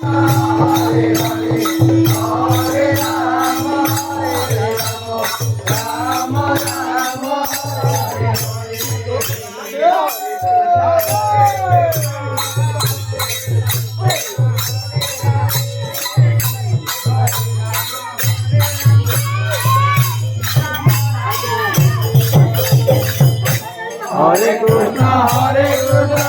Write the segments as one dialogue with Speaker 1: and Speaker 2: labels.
Speaker 1: Hare Krishna, Hare Krishna,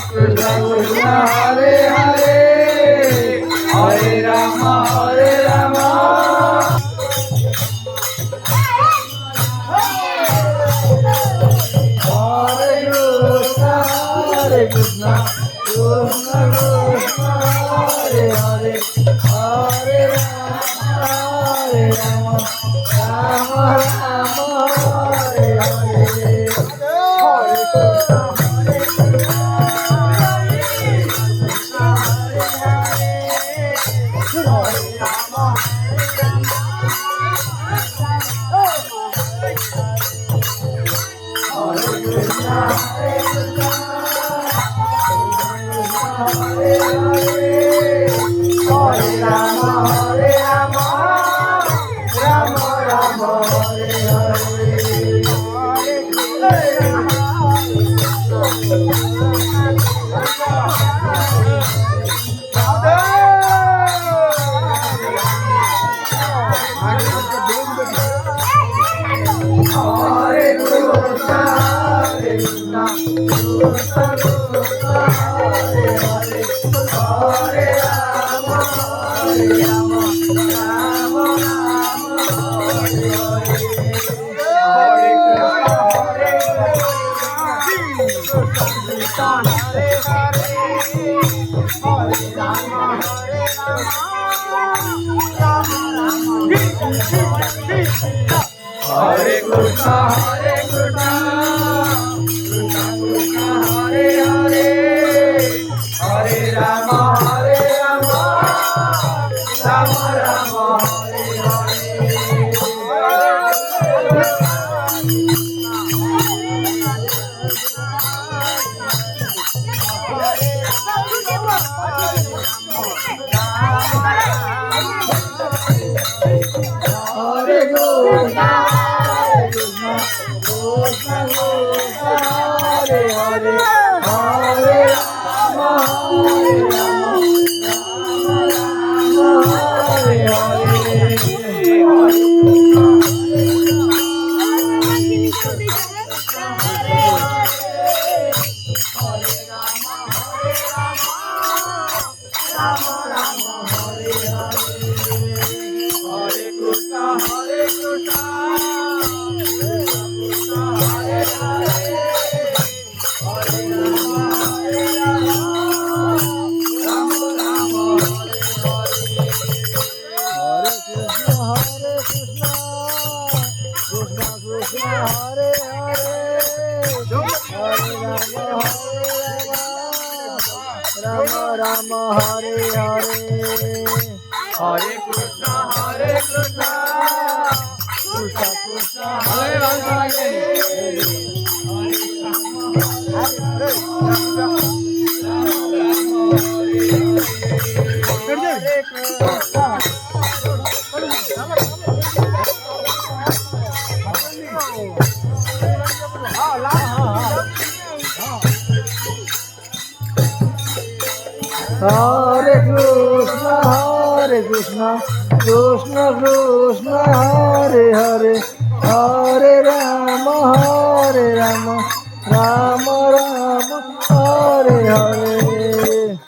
Speaker 1: Krishna Krishna, Hare Hare, Hare Rama, Hare Rama. Hare Krishna, Hare Krishna, Krishna Krishna, Hare Hare, Hare Rama, Hare Rama, Rama Rama, Hare Hare. Hare Krishna, Hare Krishna, Krishna Krishna, Hare Hare, Hare Rama, Hare Rama, Rama Rama, Hare Hare. Rama Rama, Hare Hare, Hare Krishna, Hare Krishna, Krishna Krishna, Hare Hare, Hare Krishna, Hare Krishna, Krishna Krishna, Hare Hare, Hare Rama, Hare Rama, Rama Rama, Hare Hare.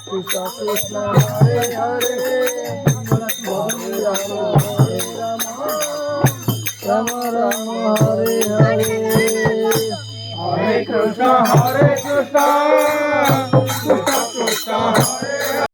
Speaker 1: Krishna Krishna, Hare Hare, Rama Rama, Hare Hare. Hare Krishna, Hare Krishna, Krishna Krishna, Hare